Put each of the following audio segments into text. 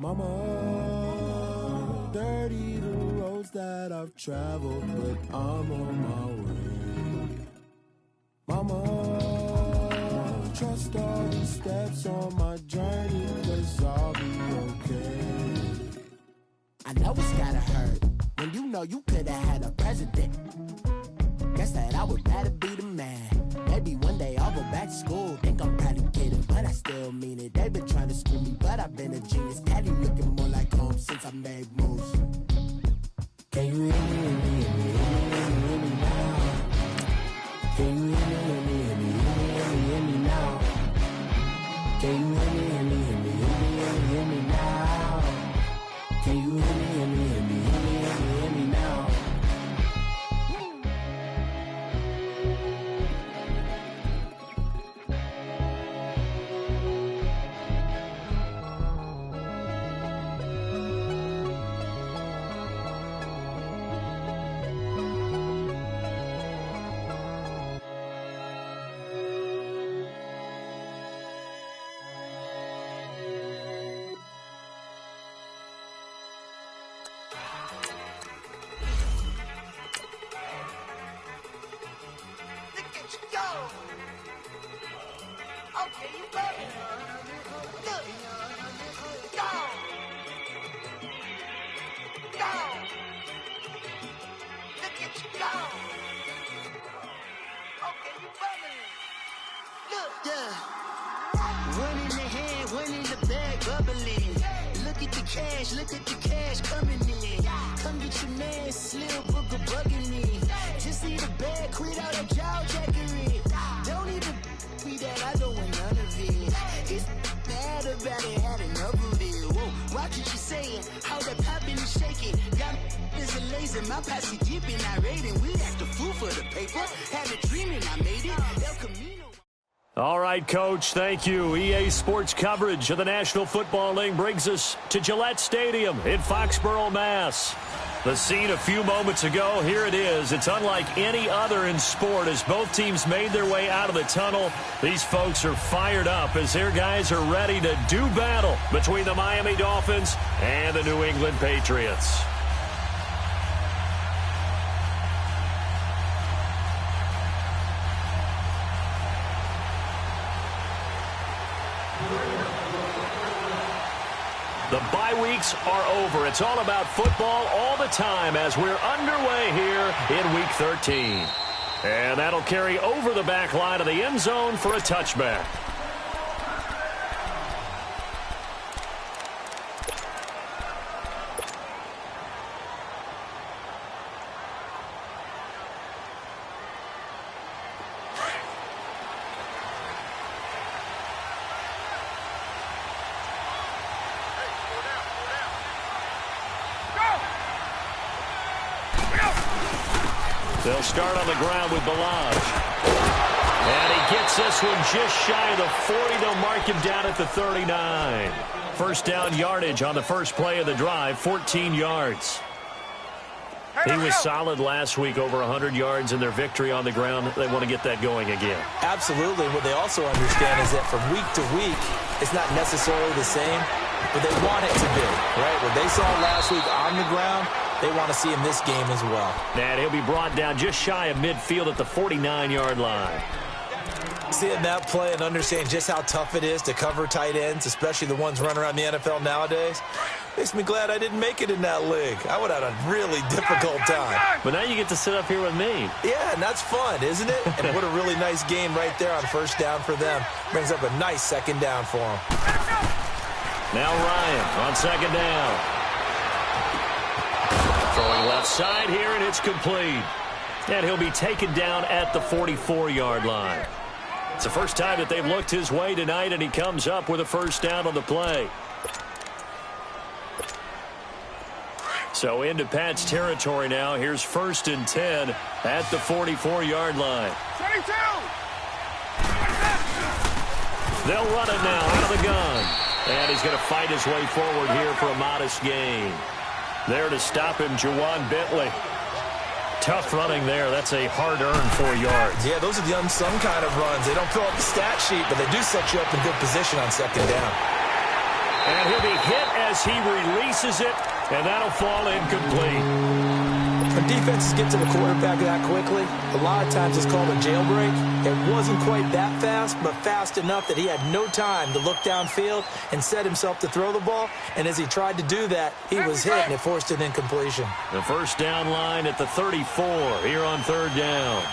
Mama, dirty the roads that I've traveled, but I'm on my way. Mama, trust all the steps on my journey, 'cause I'll be okay. I know it's gotta hurt when you know you could've had a president. Guess that I would rather be the man. Maybe one day I'll go back to school. Think I'm probably kidding, but I still mean it. They've been trying to school me, but I've been a genius. Daddy looking more like home since I made moves. Can you hear me, hear me, hear me, hear me, hear me now? Can you hear me, hear me, hear me, hear me, hear me, hear me now? Can you hear me, hear me, hear me, hear me, hear me, hear me now? Can you hear me, hear me, hear me, hear me, hear me, hear me now? Look at the cash coming in. Come get your man, Slim Booker bugging me. Just see the bag, quit all that jaw jackery. Don't even be that, I don't want none of it. It's bad about it, had enough of it. Whoa, watch what you saying, how that popping and shaking. Got is a laser, my posse dipping, I raiding. We act a fool for the paper, had a dreaming, I made it. El Camino. All right, Coach, thank you. EA Sports coverage of the National Football League brings us to Gillette Stadium in Foxborough, Mass. The scene a few moments ago, here it is. It's unlike any other in sport as both teams made their way out of the tunnel. These folks are fired up as their guys are ready to do battle between the Miami Dolphins and the New England Patriots. The bye weeks are over. It's all about football all the time as we're underway here in Week 13. And that'll carry over the back line of the end zone for a touchback. They'll start on the ground with Balaj. And he gets this one just shy of the 40. They'll mark him down at the 39. First down yardage on the first play of the drive, 14 yards. He was solid last week, over 100 yards in their victory on the ground. They want to get that going again. Absolutely. What they also understand is that from week to week, it's not necessarily the same, but they want it to be, right? What they saw last week on the ground, they want to see in this game as well. And he'll be brought down just shy of midfield at the 49-yard line. Seeing that play and understanding just how tough it is to cover tight ends, especially the ones running around the NFL nowadays, makes me glad I didn't make it in that league. I would have had a really difficult time. But now you get to sit up here with me. Yeah, and that's fun, isn't it? And what a really nice game right there on first down for them. Brings up a nice second down for them. Now Ryan on second down. Throwing left side here, and it's complete. And he'll be taken down at the 44-yard line. It's the first time that they've looked his way tonight, and he comes up with a first down on the play. So into Pat's territory now. Here's 1st and 10 at the 44-yard line. 22! They'll run it now out of the gun. And he's going to fight his way forward here for a modest gain. There to stop him, Juwan Bentley. Tough running there. That's a hard-earned 4 yards. Yeah, those are the unsung kind of runs. They don't fill up the stat sheet, but they do set you up in good position on second down. And he'll be hit as he releases it, and that'll fall incomplete. When defenses get to the quarterback that quickly, a lot of times it's called a jailbreak. It wasn't quite that fast, but fast enough that he had no time to look downfield and set himself to throw the ball. And as he tried to do that, he was hit, and it forced an incompletion. The first down line at the 34 here on third down.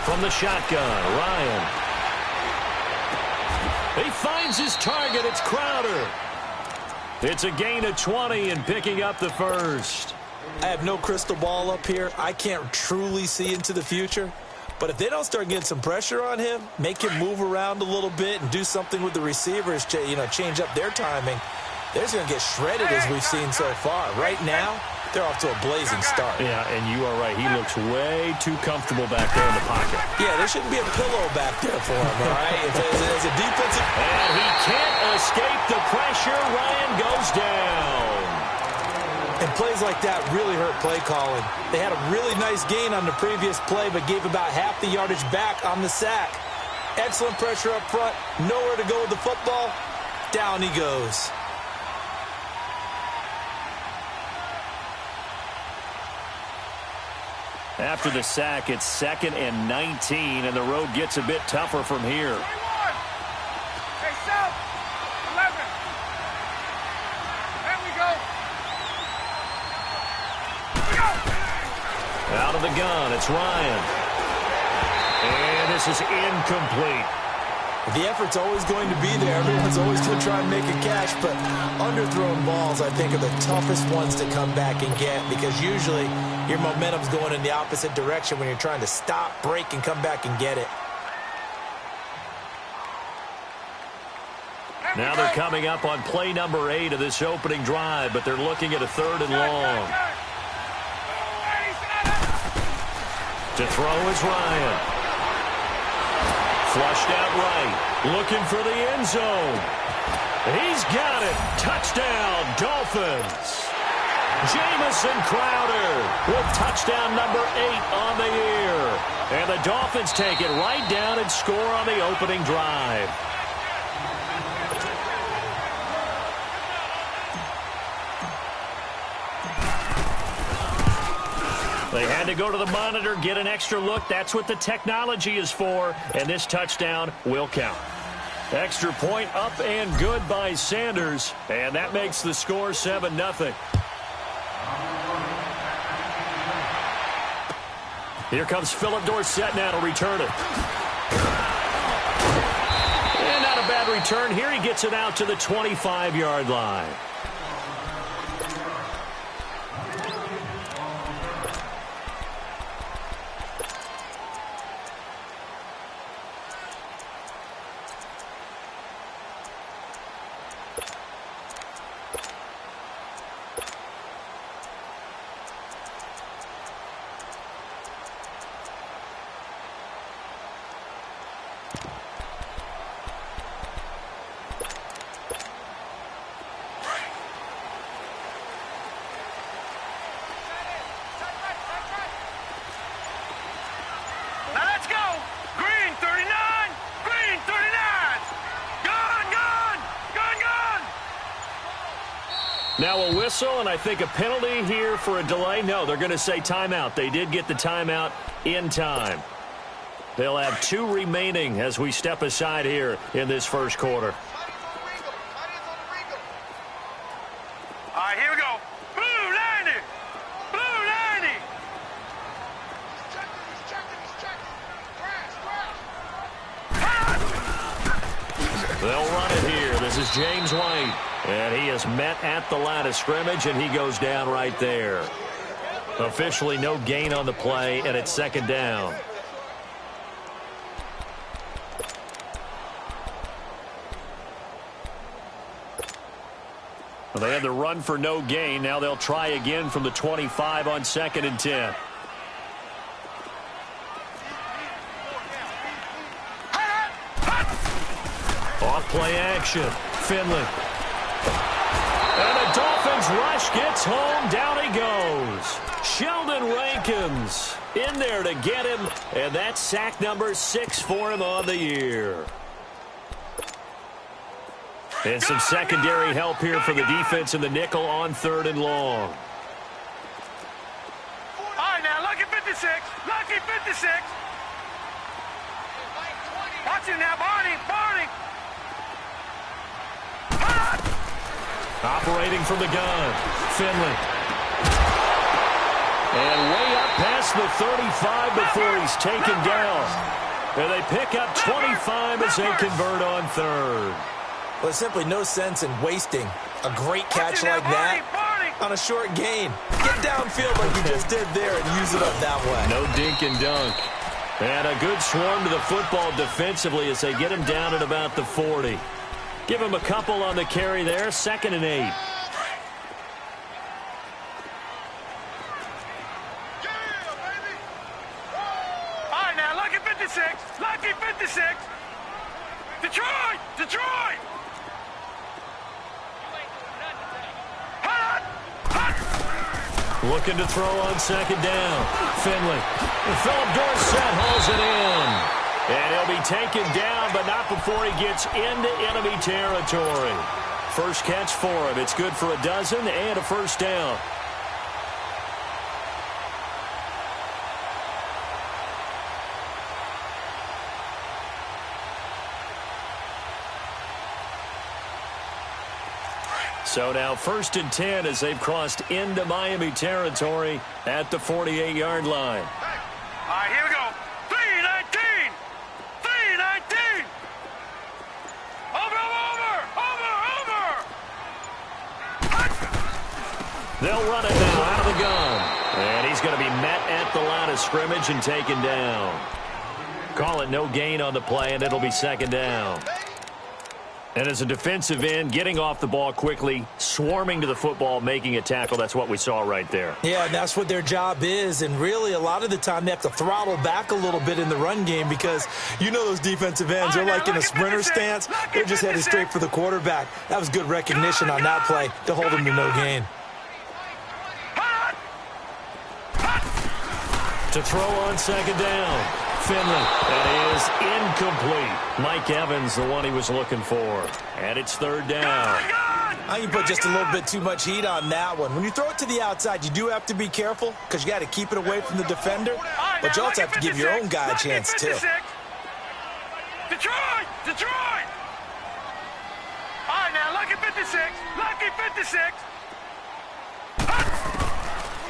From the shotgun, Ryan. He finds his target. It's Crowder. It's a gain of 20 and picking up the first. I have no crystal ball up here. I can't truly see into the future. But if they don't start getting some pressure on him, make him move around a little bit and do something with the receivers to, change up their timing, they're just going to get shredded as we've seen so far. Right now, they're off to a blazing start. Yeah, and you are right. He looks way too comfortable back there in the pocket. Yeah, there shouldn't be a pillow back there for him, all right? As a defensive... And he can't escape the pressure. Ryan goes down. And plays like that really hurt play calling. They had a really nice gain on the previous play, but gave about half the yardage back on the sack. Excellent pressure up front. Nowhere to go with the football. Down he goes. After the sack, it's 2nd and 19, and the road gets a bit tougher from here. Out of the gun, it's Ryan. And this is incomplete. The effort's always going to be there. Everyone's always going to try and make a catch, but underthrown balls, I think, are the toughest ones to come back and get because usually your momentum's going in the opposite direction when you're trying to stop, break, and come back and get it. Now they're coming up on play number 8 of this opening drive, but they're looking at a 3rd and long. To throw is Ryan. Flushed out right, looking for the end zone. He's got it. Touchdown, Dolphins. Jamison Crowder with touchdown number 8 on the year. And the Dolphins take it right down and score on the opening drive. They had to go to the monitor, get an extra look. That's what the technology is for, and this touchdown will count. Extra point up and good by Sanders, and that makes the score 7-0. Here comes Philip Dorsett now to return it. And not a bad return. Here he gets it out to the 25-yard line. Now a whistle, and I think a penalty here for a delay. No, they're going to say timeout. They did get the timeout in time. They'll have 2 remaining as we step aside here in this first quarter. All right, here we go. Blue 90! Blue 90! They'll run it here. This is James White. And he is met at the line of scrimmage, and he goes down right there. Officially no gain on the play, and it's 2nd down. Well, they had the run for no gain. Now they'll try again from the 25 on 2nd and 10. Off play action. Finley. And the Dolphins rush gets home. Down he goes. Sheldon Rankins in there to get him, and that's sack number 6 for him on the year. And some secondary help here for the defense in the nickel on 3rd and long. All right, now, lucky 56. Lucky 56. Watch him now, Barney. Barney. Operating from the gun, Finley. And way up past the 35 before he's taken down. And they pick up 25 as they convert on 3rd. Well, there's simply no sense in wasting a great catch like that on a short gain. Get downfield like you just did there and use it up that way. No dink and dunk. And a good swarm to the football defensively as they get him down at about the 40. Give him a couple on the carry there, 2nd and 8. All right, now, lucky 56. Lucky 56. Detroit. Detroit. Looking to throw on 2nd down. Finley. And Philip Dorsett hauls it in. And he'll be taken down, but not before he gets into enemy territory. First catch for him. It's good for a dozen and a first down. So now 1st and 10 as they've crossed into Miami territory at the 48-yard line. All right, here we go. 3-19. 3-19. Over. They'll run it now out of the gun. And he's going to be met at the line of scrimmage and taken down. Call it no gain on the play, and it'll be 2nd down. And as a defensive end, getting off the ball quickly, swarming to the football, making a tackle, that's what we saw right there. Yeah, and that's what their job is. And really, a lot of the time, they have to throttle back a little bit in the run game because you know those defensive ends, they're like in a sprinter stance. They're just headed straight for the quarterback. That was good recognition on that play to hold him to no gain. To throw on 2nd down. Finley, that is incomplete. Mike Evans, the one he was looking for. And it's 3rd down. I can put just a little bit too much heat on that one. When you throw it to the outside, you do have to be careful because you got to keep it away from the defender. But you also have to give your own guy a chance, too. Detroit! Detroit! All right, now, lucky 56. Lucky 56.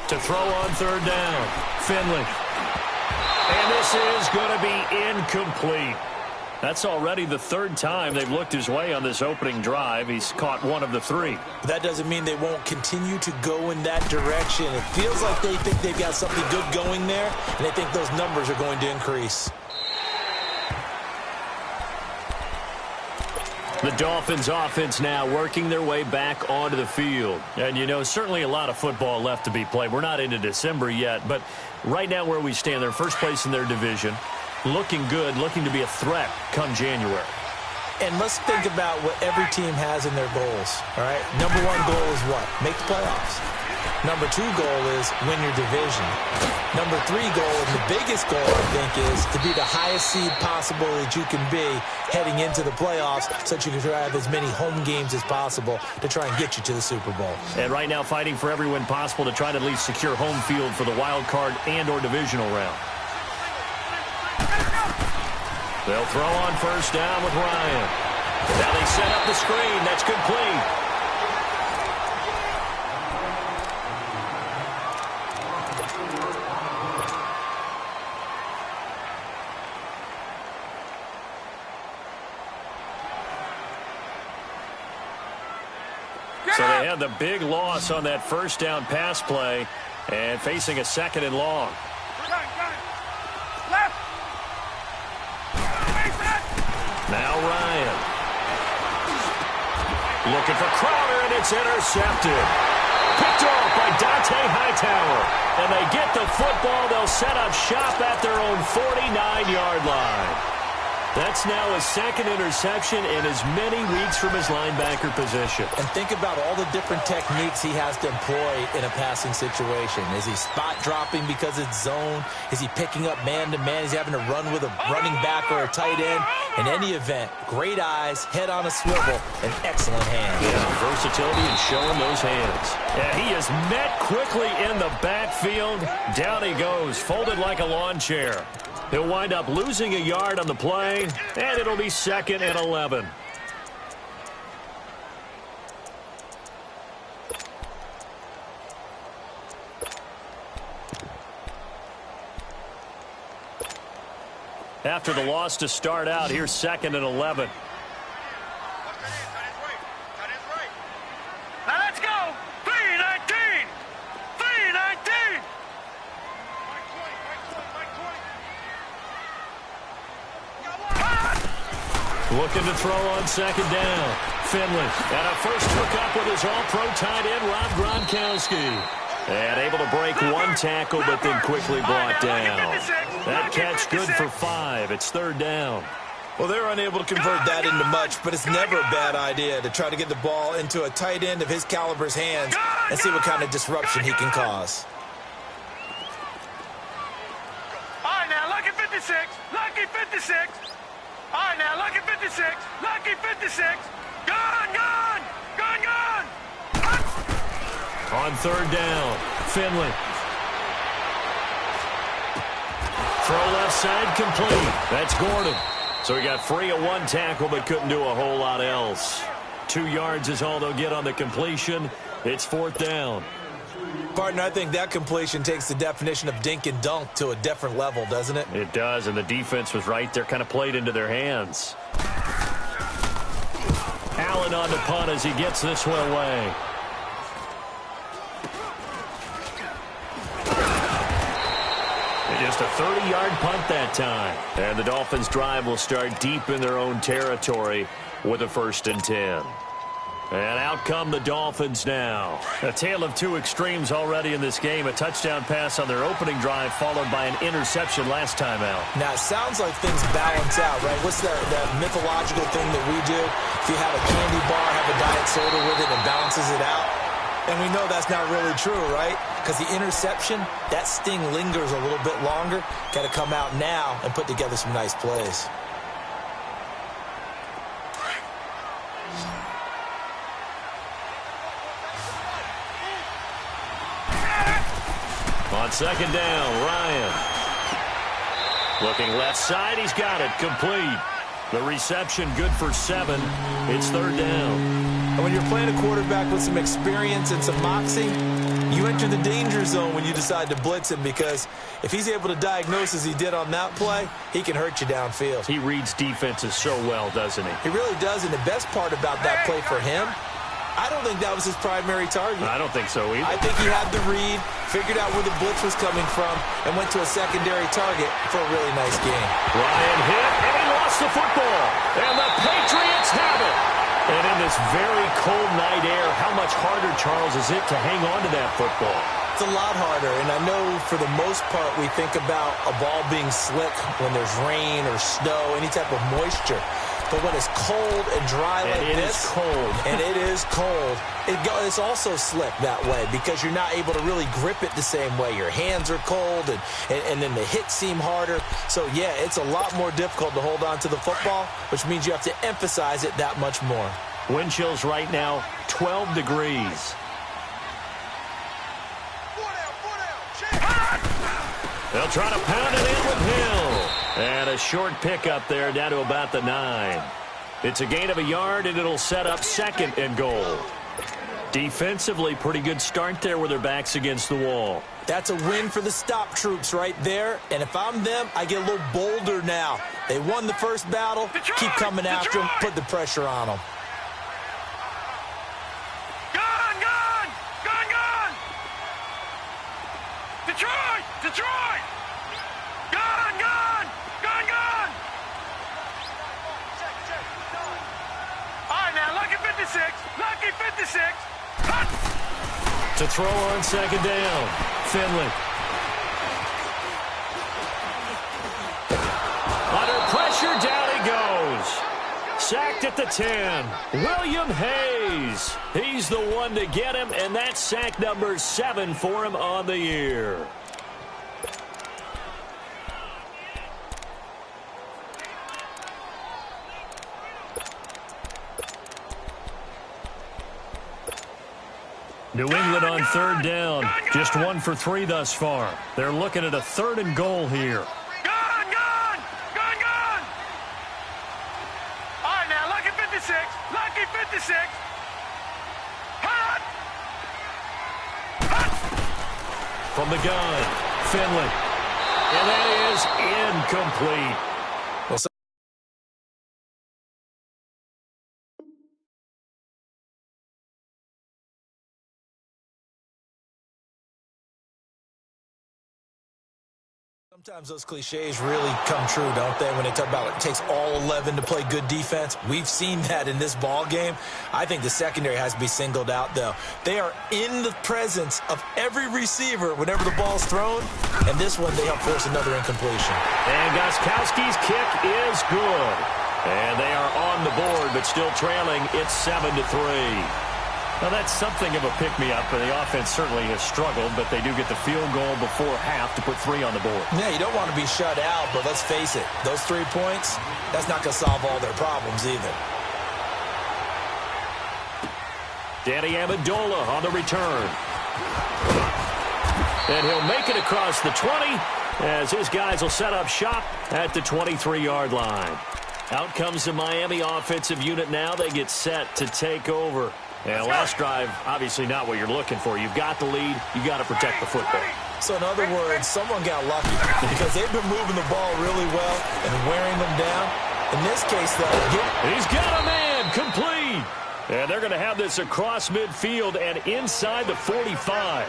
To throw on 3rd down. Finley. And this is going to be incomplete. That's already the 3rd time they've looked his way on this opening drive. He's caught 1 of the 3. That doesn't mean they won't continue to go in that direction. It feels like they think they've got something good going there, and they think those numbers are going to increase. The Dolphins offense now working their way back onto the field. And, you know, certainly a lot of football left to be played. We're not into December yet, but right now where we stand, they're first place in their division. Looking good, looking to be a threat come January. And let's think about what every team has in their goals, all right? Number 1 goal is what? Make the playoffs. Number 2 goal is win your division. Number 3 goal, and the biggest goal, I think, is to be the highest seed possible that you can be heading into the playoffs so that you can have as many home games as possible to try and get you to the Super Bowl. And right now fighting for every win possible to try to at least secure home field for the wild card and or divisional round. They'll throw on 1st down with Ryan. Now they set up the screen. That's complete. So they had the big loss on that 1st down pass play and facing a 2nd and long. Left. Now Ryan. Looking for Crowder, and it's intercepted. Picked off by Dante Hightower. And they get the football. They'll set up shop at their own 49-yard line. That's now his second interception in as many weeks from his linebacker position. And think about all the different techniques he has to employ in a passing situation. Is he spot dropping because it's zone? Is he picking up man-to-man? Is he having to run with a running back or a tight end? In any event, great eyes, head on a swivel, and excellent hands. Yeah, versatility and showing those hands. Yeah, he is met quickly in the backfield. Down he goes, folded like a lawn chair. He'll wind up losing a yard on the play, and it'll be 2nd and 11. After the loss to start out, here's 2nd and 11. Now let's go. 3-19. 3-19. Looking to throw on 2nd down. Finley, and a first hook up with his all-pro tight end, Rob Gronkowski. And able to break one tackle, but then quickly brought down. That catch good for 5. It's 3rd down. Well, they're unable to convert that into much, but it's never a bad idea to try to get the ball into a tight end of his caliber's hands and see what kind of disruption he can cause. All right, now, lucky 56. Lucky 56. All right, now, lucky 56. Lucky 56. Gone, gone. Gone, gone. On 3rd down, Finley. Throw left side complete. That's Gordon. So he got free of one tackle but couldn't do a whole lot else. 2 yards is all they'll get on the completion. It's 4th down. Partner, I think that completion takes the definition of dink and dunk to a different level, doesn't it? It does, and the defense was right there, kind of played into their hands. Allen on the punt as he gets this one away. Just a 30-yard punt that time. And the Dolphins' drive will start deep in their own territory with a 1st and 10. And out come the Dolphins now. A tale of 2 extremes already in this game. A touchdown pass on their opening drive followed by an interception last time out. Now, it sounds like things balance out, right? What's that mythological thing that we do? If you have a candy bar, have a diet soda with it, and balances it out. And we know that's not really true, right? Because the interception, that sting lingers a little bit longer. Got to come out now and put together some nice plays. On 2nd down, Ryan. Looking left side, he's got it, complete. The reception good for 7. It's 3rd down. And when you're playing a quarterback with some experience and some moxie, you enter the danger zone when you decide to blitz him, because if he's able to diagnose as he did on that play, he can hurt you downfield. He reads defenses so well, doesn't he? He really does, and the best part about that play for him, I don't think that was his primary target. I don't think so either. I think he had the read, figured out where the blitz was coming from, and went to a secondary target for a really nice game. Ryan hit, and he lost the football. And the Patriots have it. And in this very cold night air, how much harder, Charles, is it to hang on to that football? It's a lot harder, and I know for the most part we think about a ball being slick when there's rain or snow, any type of moisture. But when it's cold and dry like this, and it is cold, it's also slick that way because you're not able to really grip it the same way. Your hands are cold, and then the hits seem harder. So, yeah, it's a lot more difficult to hold on to the football, which means you have to emphasize it that much more. Wind chills right now, 12 degrees. They'll try to pound it in with Hill. And a short pickup there down to about the 9. It's a gain of a yard, and it'll set up 2nd and goal. Defensively, pretty good start there with their backs against the wall. That's a win for the stop troops right there. And if I'm them, I get a little bolder now. They won the first battle. Keep coming after them. Put the pressure on them. Gone, gone, gone, gone. Detroit, Detroit. Gone, gone, gone, gone. All right, now, lucky 56, lucky 56. Cut. To throw on 2nd down, Finley. Under pressure, down he at the 10. William Hayes. He's the one to get him, and that's sack number 7 for him on the year. New England on third down. Just 1 for 3 thus far. They're looking at a 3rd and goal here. Gone! All right, now, lucky 56. Lucky 56. Hot! From the gun, Finley. And that is incomplete. Sometimes those cliches really come true, don't they, when they talk about it takes all 11 to play good defense. We've seen that in this ball game. I think the secondary has to be singled out, though. They are in the presence of every receiver whenever the ball's thrown, and this one they help force another incompletion. And Gostkowski's kick is good. And they are on the board, but still trailing. It's 7-3. Well, that's something of a pick-me-up, and the offense certainly has struggled, but they do get the field goal before half to put 3 on the board. Yeah, you don't want to be shut out, but let's face it, those 3 points, that's not going to solve all their problems either. Danny Amendola on the return. And he'll make it across the 20 as his guys will set up shop at the 23-yard line. Out comes the Miami offensive unit now. They get set to take over. And last drive, obviously not what you're looking for. You've got the lead. You've got to protect the football. So in other words, someone got lucky because they've been moving the ball really well and wearing them down. In this case, though, he's got a man complete. And they're going to have this across midfield and inside the 45.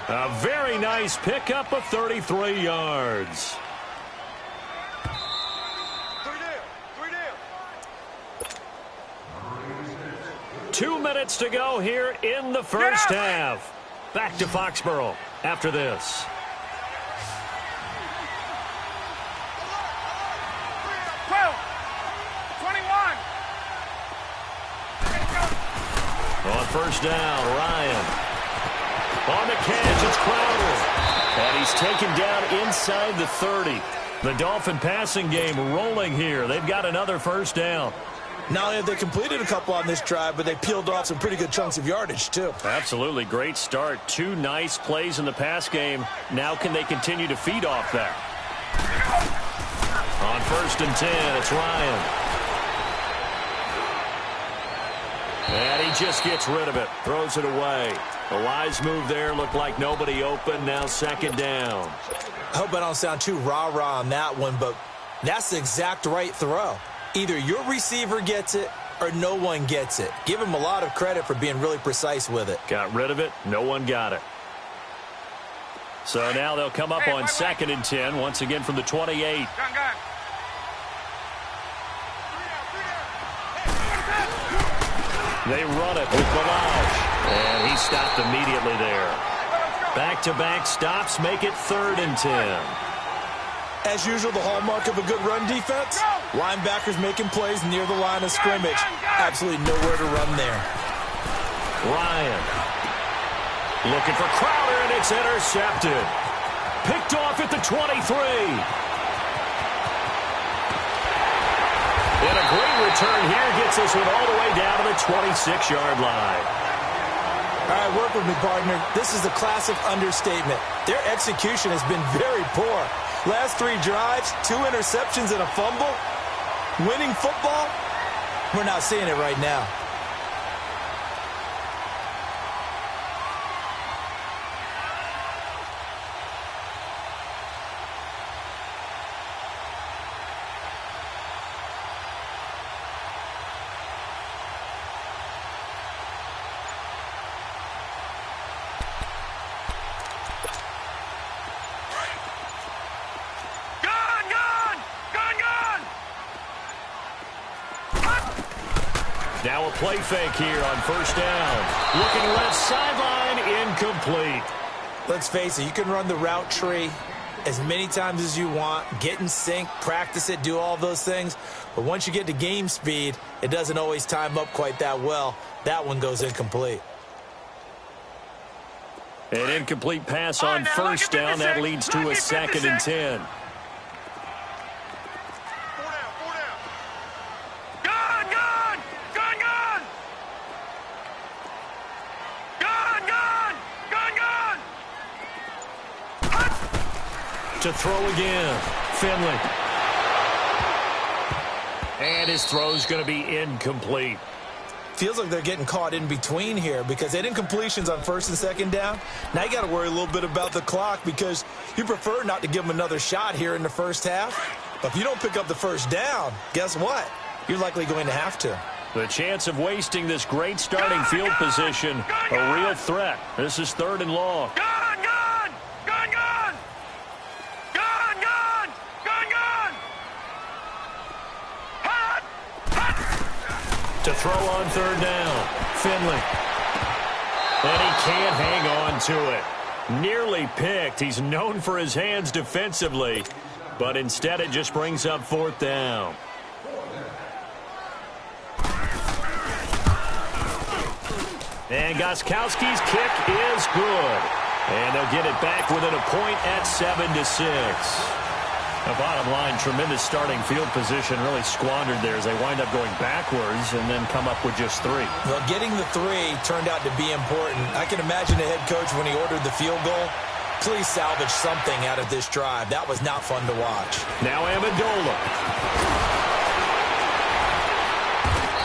A very nice pickup of 33 yards. 2 minutes to go here in the first half. Back to Foxborough after this. On first down, Ryan. On the catch, it's Crowder. And he's taken down inside the 30. The Dolphin passing game rolling here. They've got another first down. Not only have they completed a couple on this drive, but they peeled off some pretty good chunks of yardage, too. Absolutely. Great start. 2 nice plays in the pass game. Now can they continue to feed off that? On first and 10, it's Ryan. And he just gets rid of it. Throws it away. The wise move there. Looked like nobody open. Now second down. I hope I don't sound too rah-rah on that one, but that's the exact right throw. Either your receiver gets it or no one gets it. Give him a lot of credit for being really precise with it. Got rid of it. No one got it. So now they'll come up on second and 10 once again from the 28. They run it with Balazs. And he stopped immediately there. Back-to-back stops make it 3rd and 10. As usual, the hallmark of a good run defense, linebackers making plays near the line of scrimmage. Absolutely nowhere to run there. Ryan looking for Crowder, and it's intercepted. Picked off at the 23. And a great return here gets this one all the way down to the 26-yard line. All right, work with me, partner. This is a classic understatement. Their execution has been very poor. Last 3 drives, 2 interceptions and a fumble. Winning football? We're not seeing it right now. Now a play fake here on first down. Looking left sideline, incomplete. Let's face it, you can run the route tree as many times as you want, get in sync, practice it, do all those things. But once you get to game speed, it doesn't always time up quite that well. That one goes incomplete. An incomplete pass on first down. That leads to a 2nd and 10. To throw again, Finley. And his throw's going to be incomplete. Feels like they're getting caught in between here because they did incompletions on 1st and 2nd down. Now you got to worry a little bit about the clock because you prefer not to give them another shot here in the first half. But if you don't pick up the first down, guess what? You're likely going to have to. The chance of wasting this great starting field position, a real threat. This is 3rd and long. To throw on 3rd down, Finley. And he can't hang on to it. Nearly picked. He's known for his hands defensively, but instead it just brings up 4th down. And Gostkowski's kick is good. And they'll get it back within a point at 7-6. The bottom line, tremendous starting field position, really squandered there as they wind up going backwards and then come up with just 3. Well, getting the 3 turned out to be important. I can imagine the head coach when he ordered the field goal. Please salvage something out of this drive. That was not fun to watch. Now Amendola.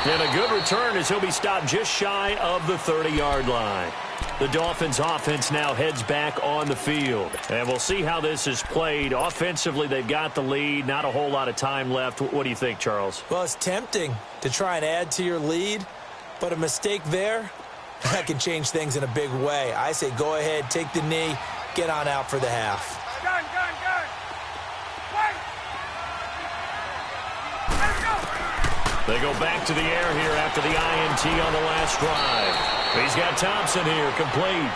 And a good return as he'll be stopped just shy of the 30-yard line. The Dolphins offense now heads back on the field. And we'll see how this is played. Offensively, they've got the lead. Not a whole lot of time left. What do you think, Charles? Well, it's tempting to try and add to your lead. But a mistake there, that can change things in a big way. I say go ahead, take the knee, get on out for the half. Gun. Wait. Let's go. They go back to the air here after the INT on the last drive. He's got Thompson here, complete.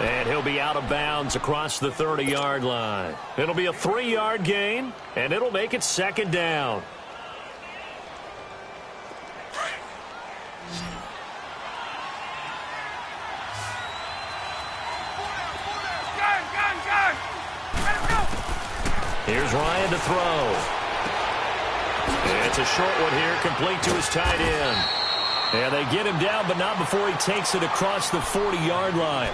And he'll be out of bounds across the 30-yard line. It'll be a 3-yard gain, and it'll make it 2nd down. Gun. Let's go. Here's Ryan to throw. It's a short one here, complete to his tight end. And they get him down, but not before he takes it across the 40-yard line.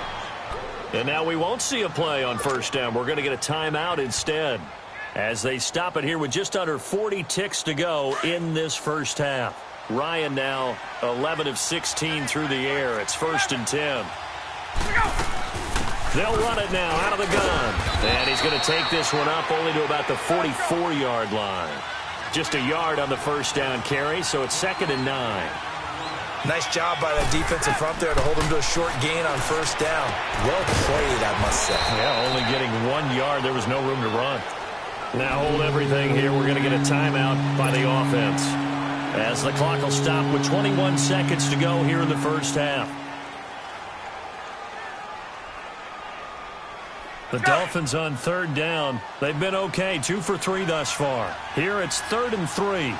And now we won't see a play on 1st down. We're going to get a timeout instead as they stop it here with just under 40 ticks to go in this first half. Ryan now 11 of 16 through the air. It's 1st and 10. They'll run it now out of the gun. And he's going to take this one up only to about the 44-yard line. Just a yard on the 1st down carry, so it's 2nd and 9. Nice job by that defensive front there to hold him to a short gain on 1st down. Well played, I must say. Yeah, only getting 1 yard. There was no room to run. Now hold everything here. We're going to get a timeout by the offense as the clock will stop with 21 seconds to go here in the first half. The Dolphins on 3rd down. They've been okay, 2 for 3 thus far. Here it's 3rd and 3.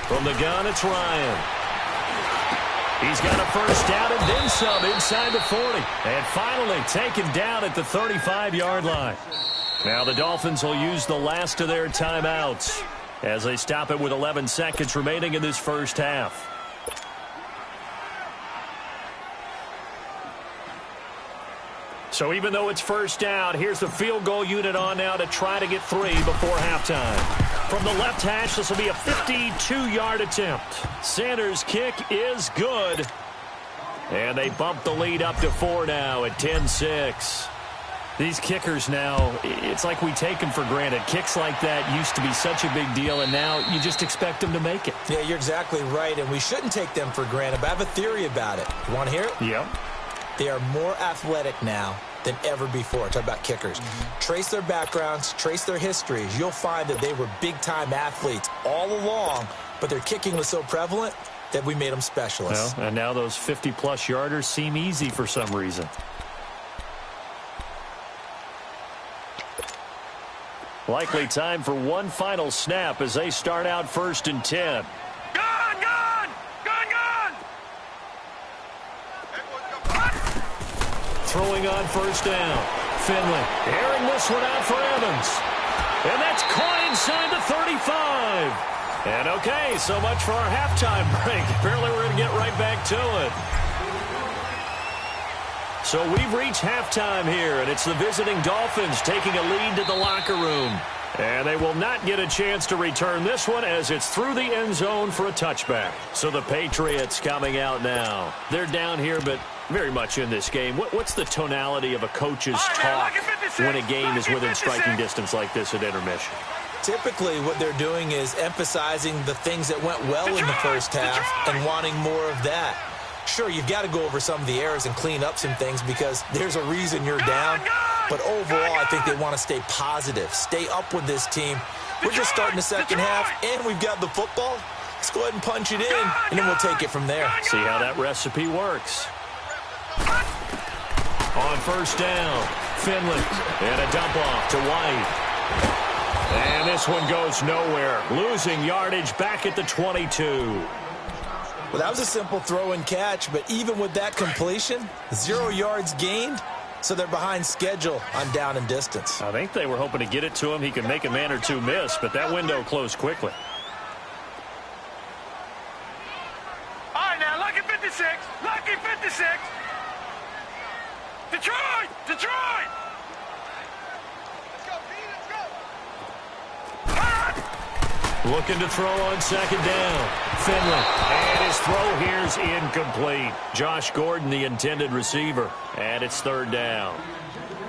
From the gun, it's Ryan. He's got a 1st down and then some inside the 40. And finally taken down at the 35-yard line. Now the Dolphins will use the last of their timeouts as they stop it with 11 seconds remaining in this first half. So even though it's 1st down, here's the field goal unit on now to try to get 3 before halftime. From the left hash, this will be a 52-yard attempt. Sanders' kick is good. And they bump the lead up to 4 now at 10-6. These kickers now, it's like we take them for granted. Kicks like that used to be such a big deal, and now you just expect them to make it. Yeah, you're exactly right, and we shouldn't take them for granted, but I have a theory about it. You want to hear it? Yep. They are more athletic now than ever before. Talk about kickers. Trace their backgrounds, trace their histories. You'll find that they were big-time athletes all along, but their kicking was so prevalent, that we made them specialists. Well, and now those 50-plus yarders seem easy for some reason. Likely time for one final snap as they start out 1st and 10. Throwing on 1st down. Finley airing this one out for Evans. And that's caught inside the 35. And okay, so much for our halftime break. Apparently we're going to get right back to it. So we've reached halftime here, and it's the visiting Dolphins taking a lead to the locker room. And they will not get a chance to return this one as it's through the end zone for a touchback. So the Patriots coming out now. They're down here, but very much in this game. What's the tonality of a coach's talk when a game is within striking distance like this at intermission? Typically, what they're doing is emphasizing the things that went well in the first half and wanting more of that. Sure, you've got to go over some of the errors and clean up some things because there's a reason you're down. But overall, I think they want to stay positive, stay up with this team. We're just starting the second half, and we've got the football. Let's go ahead and punch it in, and then we'll take it from there. See how that recipe works. On 1st down, Finley, and a dump off to White. And this one goes nowhere, losing yardage back at the 22. Well, that was a simple throw and catch, but even with that completion, 0 yards gained, so they're behind schedule on down and distance. I think they were hoping to get it to him. He could make a man or two miss, but that window closed quickly. All right, now, lucky 56. Lucky 56. Detroit! Detroit! Let's go, Pete, let's go. Looking to throw on 2nd down. Finley. And his throw here's incomplete. Josh Gordon, the intended receiver. And it's 3rd down.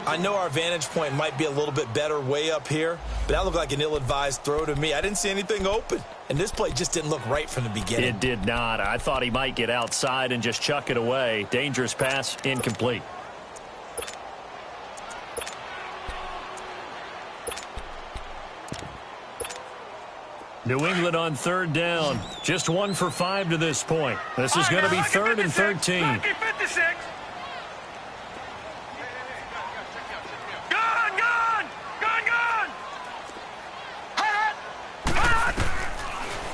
I know our vantage point might be a little bit better way up here, but that looked like an ill-advised throw to me. I didn't see anything open, and this play just didn't look right from the beginning. It did not. I thought he might get outside and just chuck it away. Dangerous pass, incomplete. New England on 3rd down. Just 1 for 5 to this point. This is going to be 3rd and 13. Lucky 56. Gone, gone! Gone, gone!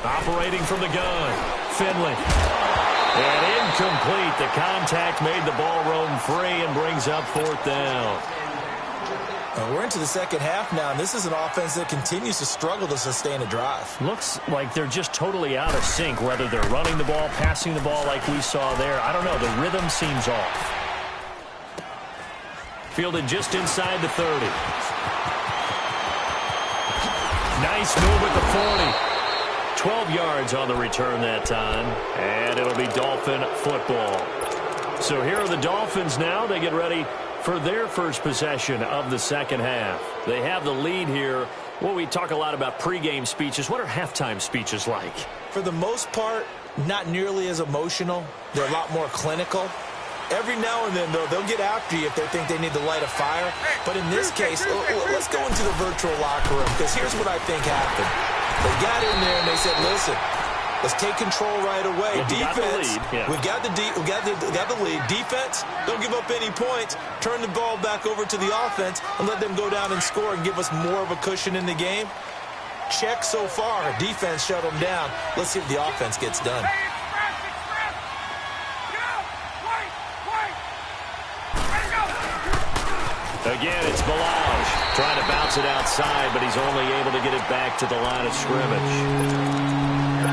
Operating from the gun. Finley. And incomplete. The contact made the ball roam free and brings up 4th down. We're into the second half now, and this is an offense that continues to struggle to sustain a drive. Looks like they're just totally out of sync, whether they're running the ball, passing the ball like we saw there. I don't know. The rhythm seems off. Fielded just inside the 30. Nice move at the 40. 12 yards on the return that time, and it'll be Dolphin football. So here are the Dolphins now. They get ready for their first possession of the second half. They have the lead here. Well, we talk a lot about pregame speeches. What are halftime speeches like? For the most part, not nearly as emotional. They're a lot more clinical. Every now and then, though, they'll get after you if they think they need to light a fire. But in this case, let's go into the virtual locker room, because here's what I think happened. They got in there and they said, listen, let's take control right away. Well, defense, we've got the lead. Defense, don't give up any points. Turn the ball back over to the offense and let them go down and score and give us more of a cushion in the game. Check so far. Defense shut them down. Let's see if the offense gets done. Again, it's Balaj trying to bounce it outside, but he's only able to get it back to the line of scrimmage.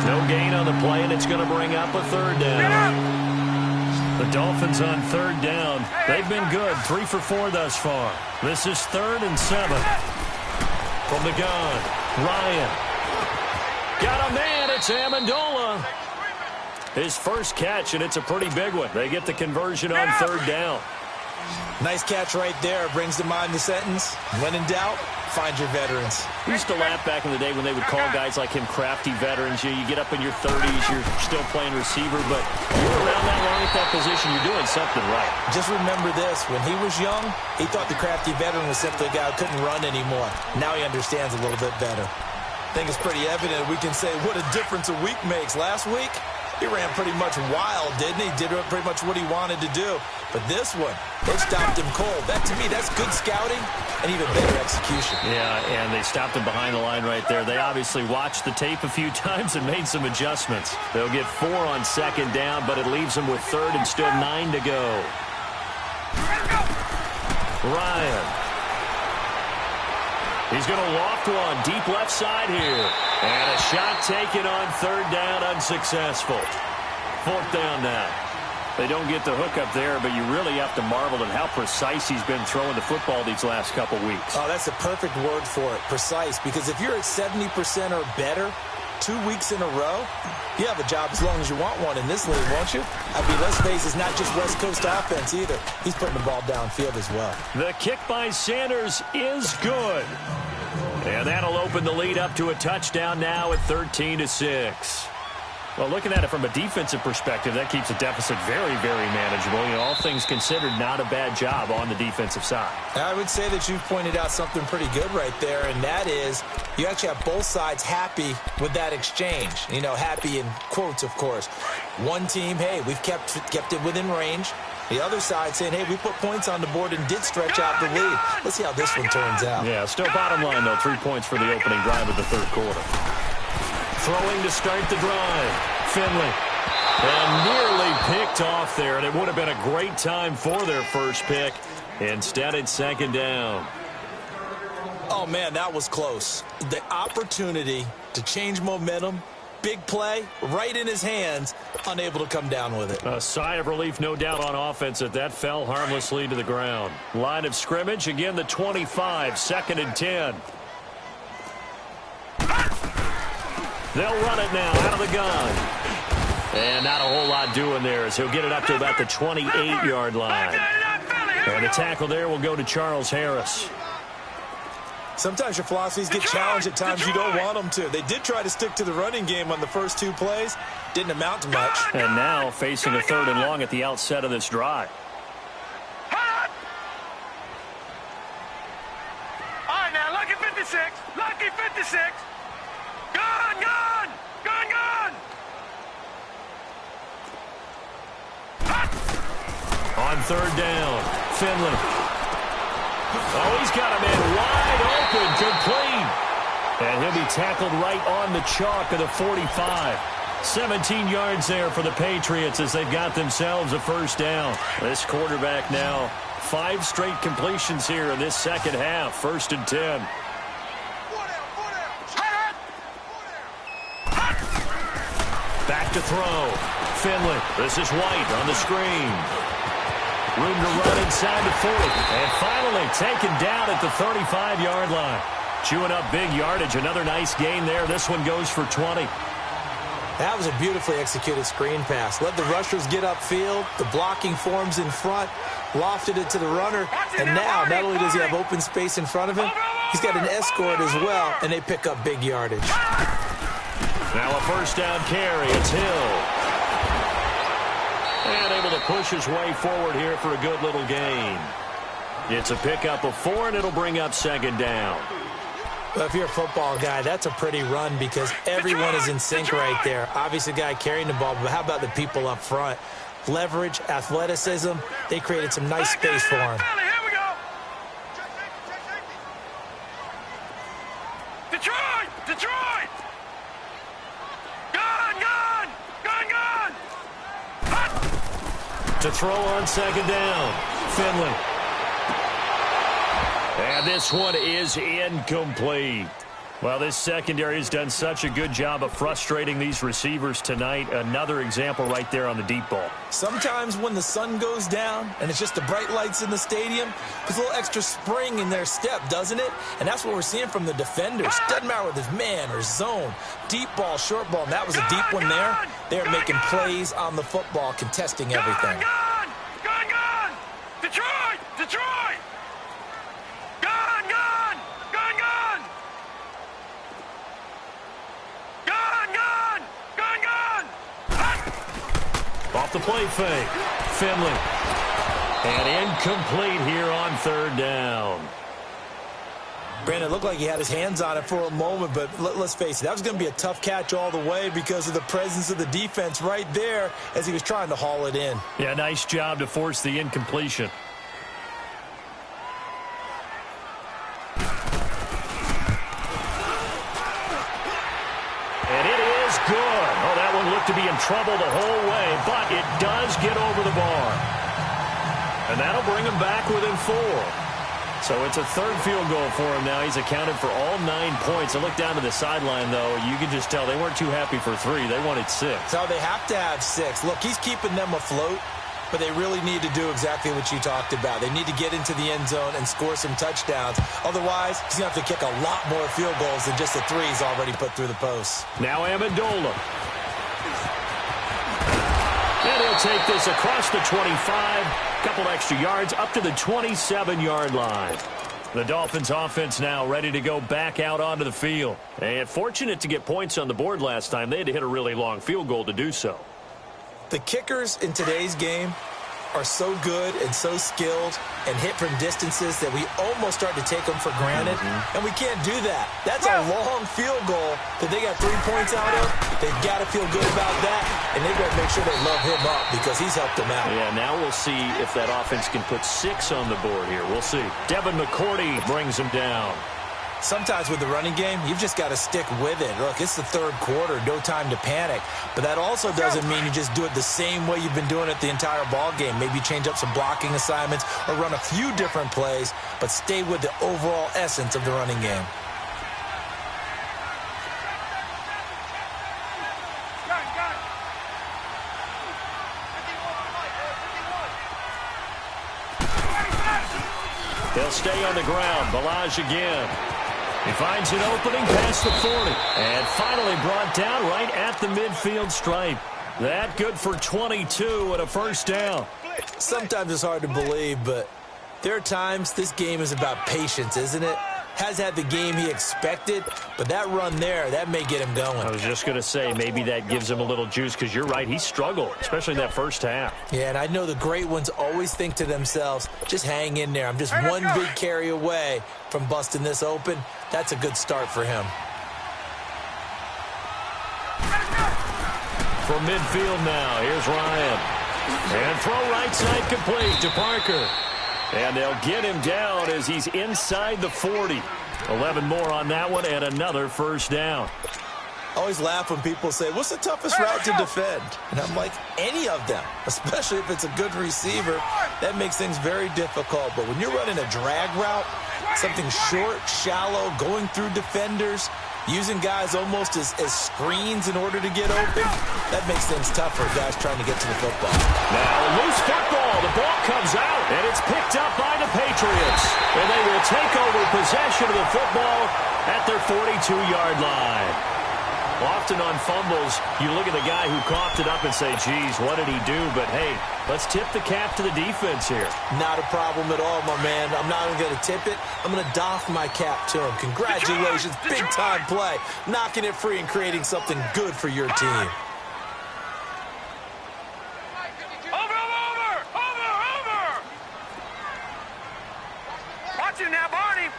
No gain on the play, and it's going to bring up a 3rd down. The Dolphins on 3rd down. They've been good, 3 for 4 thus far. This is 3rd and 7. From the gun, Ryan. Got a man, it's Amendola. His first catch, and it's a pretty big one. They get the conversion on 3rd down. Nice catch right there. Brings to mind the sentence, when in doubt, find your veterans. We used to laugh back in the day when they would call guys like him crafty veterans. You get up in your 30s, you're still playing receiver, but you're around that long at that position, you're doing something right. Just remember this. When he was young, he thought the crafty veteran was simply a guy who couldn't run anymore. Now he understands a little bit better. I think it's pretty evident we can say what a difference a week makes. Last week, he ran pretty much wild, didn't he? Did pretty much what he wanted to do. But this one, they stopped him cold. That, to me, that's good scouting and even better execution. Yeah, and they stopped him behind the line right there. They obviously watched the tape a few times and made some adjustments. They'll get 4 on second down, but it leaves them with third and still 9 to go. Ryan. He's going to loft one deep left side here. And a shot taken on third down, unsuccessful. Fourth down now. They don't get the hook up there, but you really have to marvel at how precise he's been throwing the football these last couple weeks. Oh, that's the perfect word for it, precise. Because if you're at 70% or better 2 weeks in a row, you have a job as long as you want one in this league, won't you? I mean, let's face it, it's not just West Coast offense either. He's putting the ball downfield as well. The kick by Sanders is good. And that'll open the lead up to a touchdown now at 13-6. Well, looking at it from a defensive perspective, that keeps the deficit very, very manageable. You know, all things considered, not a bad job on the defensive side. I would say that you've pointed out something pretty good right there, and that is you actually have both sides happy with that exchange. You know, happy in quotes, of course. One team, hey, we've kept it within range. The other side saying, hey, we put points on the board and did stretch out the lead. Let's see how this one turns out. Yeah, still bottom line, though, 3 points for the opening drive of the third quarter. Throwing to start the drive. Finley. And nearly picked off there, and it would have been a great time for their first pick. Instead, it's second down. Oh, man, that was close. The opportunity to change momentum, big play, right in his hands, unable to come down with it. A sigh of relief, no doubt, on offense that fell harmlessly to the ground. Line of scrimmage, again, the 25, second and 10. They'll run it now out of the gun. And not a whole lot doing there as he'll get it up to about the 28-yard line. And the tackle there will go to Charles Harris. Sometimes your philosophies get challenged at times you don't want them to. They did try to stick to the running game on the first 2 plays. Didn't amount to much. And now facing a third and long at the outset of this drive. All right, now, lucky 56. Lucky 56. Gun, gun! Gun, gun! On third down, Finley. Oh, he's got a man wide open, complete. And he'll be tackled right on the chalk of the 45. 17 yards there for the Patriots as they've got themselves a first down. This quarterback now, 5 straight completions here in this second half. First and 10. Back to throw. Finley. This is White on the screen. Room to run inside the 40. And finally taken down at the 35-yard line. Chewing up big yardage. Another nice gain there. This one goes for 20. That was a beautifully executed screen pass. Let the rushers get upfield. The blocking forms in front. Lofted it to the runner. And now, not only does he have open space in front of him, he's got an escort as well. And they pick up big yardage. Now a first down carry. It's Hill. And able to push his way forward here for a good little gain. It's a pickup of 4, and it'll bring up second down. Well, if you're a football guy, that's a pretty run because everyone is in sync right there. Obviously, the guy carrying the ball, but how about the people up front? Leverage, athleticism, they created some nice space for him. Here we go. Detroit! Detroit! Gun, gun! Gun, gun! To throw on second down. Finley. And this one is incomplete. Well, this secondary has done such a good job of frustrating these receivers tonight. Another example right there on the deep ball. Sometimes when the sun goes down and it's just the bright lights in the stadium, there's a little extra spring in their step, doesn't it? And that's what we're seeing from the defenders. Doesn't matter whether it's man or zone, deep ball, short ball. And that was a deep one there. They're making plays on the football, contesting everything. Gun, gun, gun! Detroit! Detroit! Gun, gun! Gun, gun! Gun, gun! Gun, gun! Off the play fake. Finley. And incomplete here on third down. Brandon, it looked like he had his hands on it for a moment, but let's face it, that was going to be a tough catch all the way because of the presence of the defense right there as he was trying to haul it in. Yeah, nice job to force the incompletion. And it is good. Oh, that one looked to be in trouble the whole way, but it does get over the bar. And that'll bring him back within 4. So it's a third field goal for him now. He's accounted for all 9 points. I look down to the sideline, though. You can just tell they weren't too happy for 3. They wanted 6. So they have to have 6. Look, he's keeping them afloat, but they really need to do exactly what you talked about. They need to get into the end zone and score some touchdowns. Otherwise, he's going to have to kick a lot more field goals than just the 3 he's already put through the posts. Now Amendola. And he'll take this across the 25. Couple extra yards up to the 27-yard line. The Dolphins offense now ready to go back out onto the field. And fortunate to get points on the board last time. They had to hit a really long field goal to do so. The kickers in today's game are so good and so skilled and hit from distances that we almost start to take them for granted, and we can't do that. That's a long field goal that they got 3 points out of. They've got to feel good about that, and they've got to make sure they love him up because he's helped them out. Yeah, now we'll see if that offense can put 6 on the board here. We'll see. Devin McCourty brings him down. Sometimes with the running game, you've just got to stick with it. Look, it's the third quarter, no time to panic. But that also doesn't mean you just do it the same way you've been doing it the entire ball game. Maybe change up some blocking assignments or run a few different plays, but stay with the overall essence of the running game. They'll stay on the ground. Balaj again. He finds an opening past the 40. And finally brought down right at the midfield stripe. That good for 22 and a first down. Sometimes it's hard to believe, but there are times this game is about patience, isn't it? Has had the game he expected, but that run there, that may get him going. I was just going to say, maybe that gives him a little juice because you're right, he struggled, especially in that first half. Yeah, and I know the great ones always think to themselves, just hang in there. I'm just one big carry away from busting this open. That's a good start for him. From midfield now, here's Ryan. And throw right side complete to Parker. And they'll get him down as he's inside the 40. 11 more on that one and another first down. I always laugh when people say, what's the toughest route to defend? And I'm like, any of them, especially if it's a good receiver. That makes things very difficult. But when you're running a drag route, something short, shallow, going through defenders, using guys almost as screens in order to get open, that makes things tough for guys trying to get to the football. Now, loose football. The ball comes out, and it's picked up by the Patriots. And they will take over possession of the football at their 42-yard line. Often on fumbles, you look at the guy who coughed it up and say, geez, what did he do? But, hey, let's tip the cap to the defense here. Not a problem at all, my man. I'm not even going to tip it. I'm going to doff my cap to him. Congratulations, big-time play. Knocking it free and creating something good for your team. Over! Watch it now, Barney!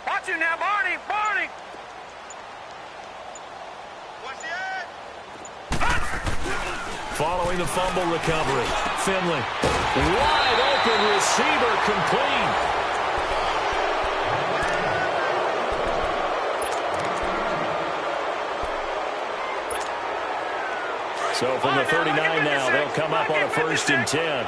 Watch it now, Barney! Watch the edge! Following the fumble recovery, Finley. Wide open receiver complete. So from the 39 now, they'll come up on a 1st and 10.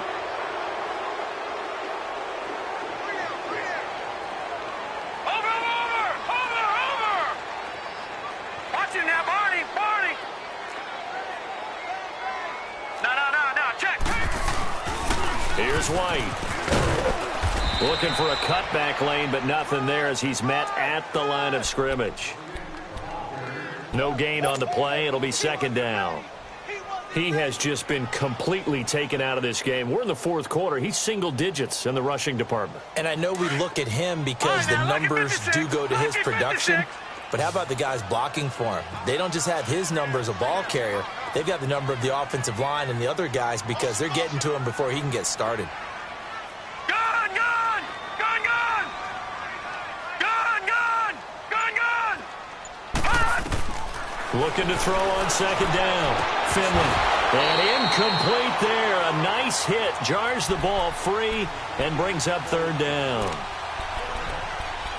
Here's White. Looking for a cutback lane, but nothing there as he's met at the line of scrimmage. No gain on the play. It'll be 2nd down. He has just been completely taken out of this game. We're in the 4th quarter. He's single digits in the rushing department. And I know we look at him because the numbers do go to his production. But how about the guys blocking for him? They don't just have his number as a ball carrier. they've got the number of the offensive line and the other guys because they're getting to him before he can get started. Gun, gun! Gun, gun! Gun, gun! Gun, gun! Hot! Looking to throw on second down. Finley. And incomplete there. A nice hit. Jars the ball free and brings up third down.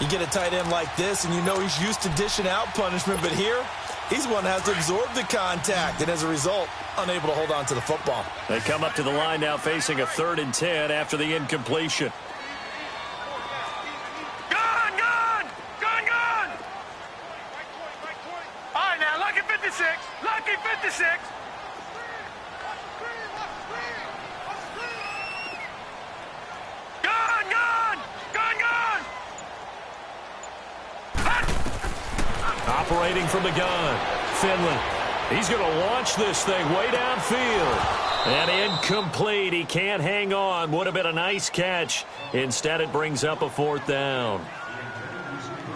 You get a tight end like this, and you know he's used to dishing out punishment, but here, he's one that has to absorb the contact, and as a result, unable to hold on to the football. They come up to the line now facing a 3rd and 10 after the incompletion. Gun, gun! Gun, gun! All right, now, lucky 56. Lucky 56. Gun, gun! Gun, gun! Operating from the gun. Finley. He's going to launch this thing way downfield. And incomplete. He can't hang on. Would have been a nice catch. Instead, it brings up a 4th down.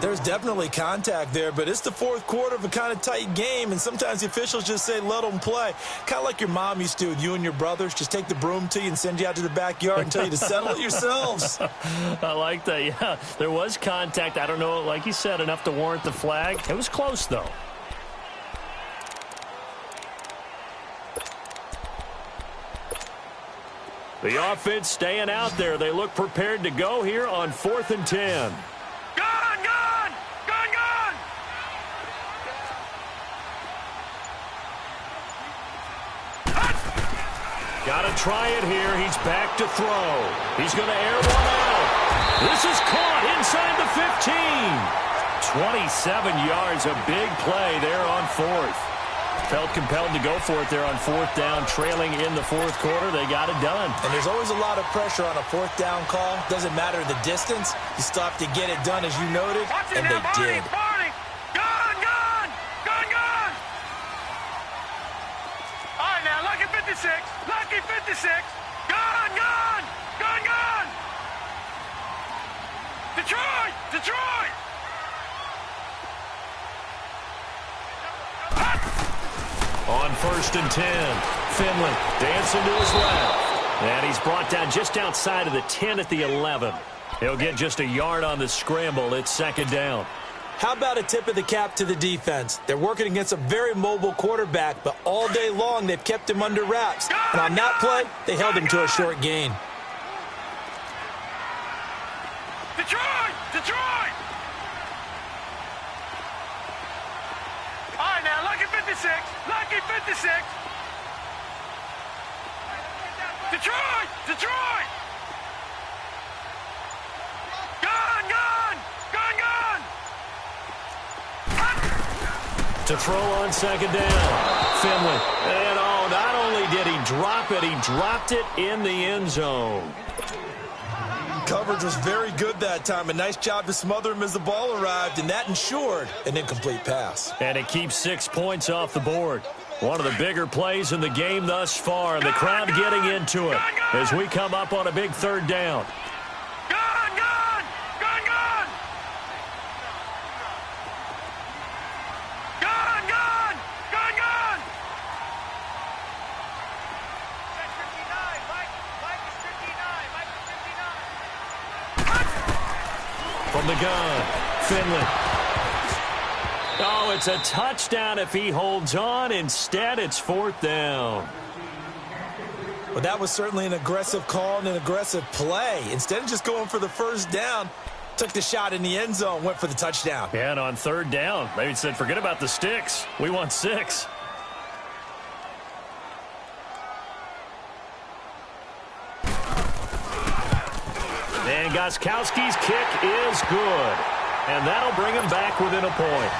There's definitely contact there, but it's the 4th quarter of a kind of tight game, and sometimes the officials just say, let them play. Kind of like your mom used to with you and your brothers. Just take the broom to you and send you out to the backyard and tell you to settle it yourselves. I like that, yeah. There was contact. I don't know, like you said, enough to warrant the flag. It was close, though. The offense staying out there. They look prepared to go here on 4th and 10. Gun, gun! Gun, gun! Got to try it here. He's back to throw. He's going to air one out. This is caught inside the 15. 27 yards, a big play there on 4th. Felt compelled to go for it there on 4th down, trailing in the 4th quarter. They got it done. And there's always a lot of pressure on a 4th down call. Doesn't matter the distance. You still have to get it done, as you noted, and they did. Barney! Gun, gun! Gun, gun! All right, now, lucky 56. Lucky 56. Gun, gun! Gun, gun! Detroit! Detroit! On 1st and 10, Finley dancing to his left. And he's brought down just outside of the 10 at the 11. He'll get just a yard on the scramble. It's 2nd down. How about a tip of the cap to the defense? They're working against a very mobile quarterback, but all day long they've kept him under wraps. And on that play, they held him to a short gain. Detroit! Detroit! All right, now, lucky 56. Lucky 56. Detroit! Detroit! Gun, gun! Gun, gun! To throw on 2nd down, Finley. And oh, not only did he drop it, he dropped it in the end zone. Coverage was very good that time. A nice job to smother him as the ball arrived, and that ensured an incomplete pass. And it keeps 6 points off the board. One of the bigger plays in the game thus far, and the crowd getting into it as we come up on a big 3rd down. Gun, gun! Gun, gun! Gun, gun! Gun, gun! From the gun, Finley. Oh, it's a touchdown if he holds on. Instead, it's 4th down. Well, that was certainly an aggressive call and an aggressive play. Instead of just going for the 1st down, took the shot in the end zone, went for the touchdown. Yeah, and on 3rd down, they said, forget about the sticks. We want 6. And Gostkowski's kick is good. And that'll bring him back within a point.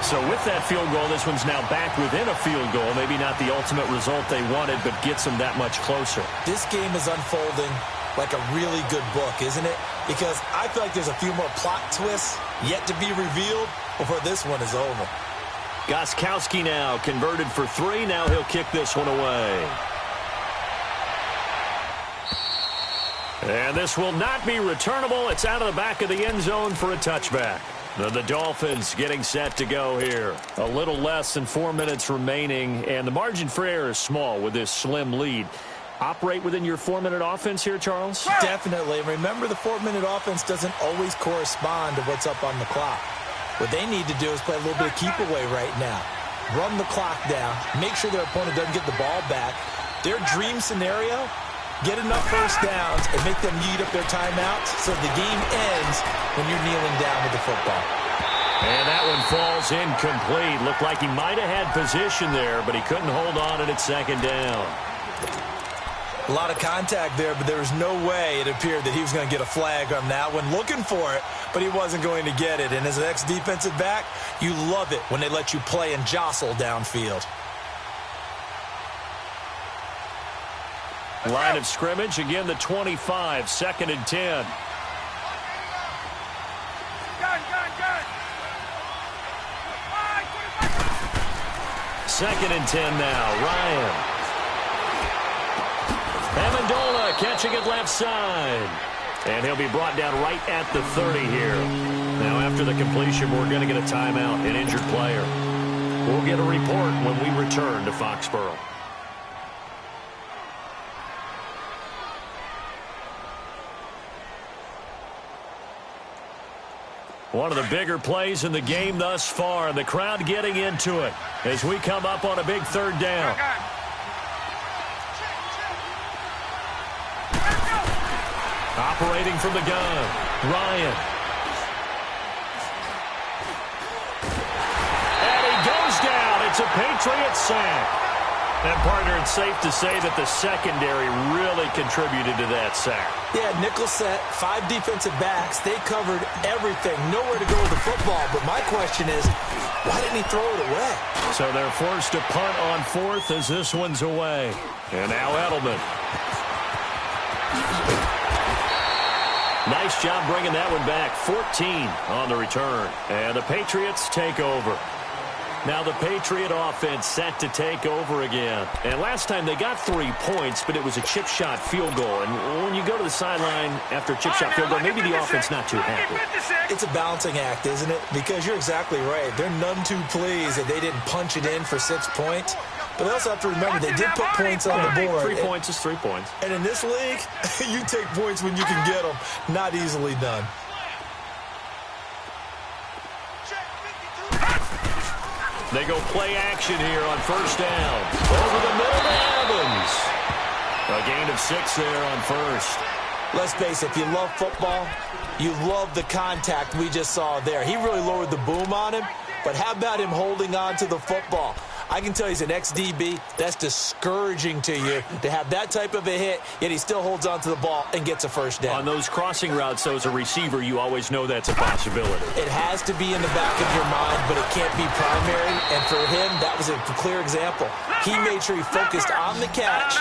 So with that field goal, this one's now back within a field goal. Maybe not the ultimate result they wanted, but gets them that much closer. This game is unfolding like a really good book, isn't it? Because I feel like there's a few more plot twists yet to be revealed before this one is over. Gostkowski now converted for 3. Now he'll kick this one away. And this will not be returnable. It's out of the back of the end zone for a touchback. The Dolphins getting set to go here. A little less than 4 minutes remaining, and the margin for error is small with this slim lead. Operate within your 4-minute offense here, Charles? Definitely. And remember, the 4-minute offense doesn't always correspond to what's up on the clock. What they need to do is play a little bit of keep away right now. Run the clock down. Make sure their opponent doesn't get the ball back. Their dream scenario, get enough first downs and make them eat up their timeouts so the game ends when you're kneeling down with the football. And that one falls incomplete. Looked like he might have had position there, but he couldn't hold on at second down. A lot of contact there, but there was no way it appeared that he was going to get a flag on that one. Looking for it, but he wasn't going to get it. And as an ex-defensive back, you love it when they let you play and jostle downfield. Line of scrimmage, again the 25, 2nd and 10. Second and 10 now, Ryan. Amendola catching it left side. And he'll be brought down right at the 30 here. Now after the completion, we're going to get a timeout, an injured player. We'll get a report when we return to Foxborough. One of the bigger plays in the game thus far, and the crowd getting into it as we come up on a big 3rd down. Operating from the gun, Ryan. And he goes down. It's a Patriot sack. And, partner, it's safe to say that the secondary really contributed to that sack. Yeah, nickel set, 5 defensive backs. They covered everything. Nowhere to go with the football. But my question is, why didn't he throw it away? So they're forced to punt on 4th as this one's away. And now Edelman. Nice job bringing that one back. 14 on the return. And the Patriots take over. Now the Patriot offense set to take over again. And last time they got 3 points, but it was a chip shot field goal. And when you go to the sideline after a chip shot field goal, maybe the offense not too happy. It's a balancing act, isn't it? Because you're exactly right. They're none too pleased that they didn't punch it in for 6 points. But they also have to remember they did put points on the board. 3 points is 3 points. And in this league, you take points when you can get them. Not easily done. They go play action here on 1st down. Over the middle to Evans. A gain of 6 there on 1st. Let's face it, if you love football, you love the contact we just saw there. He really lowered the boom on him, but how about him holding on to the football? I can tell he's an ex-DB. That's discouraging to you to have that type of a hit, yet he still holds on to the ball and gets a 1st down. On those crossing routes, though, as a receiver, you always know that's a possibility. It has to be in the back of your mind, but it can't be primary. And for him, that was a clear example. He made sure he focused on the catch,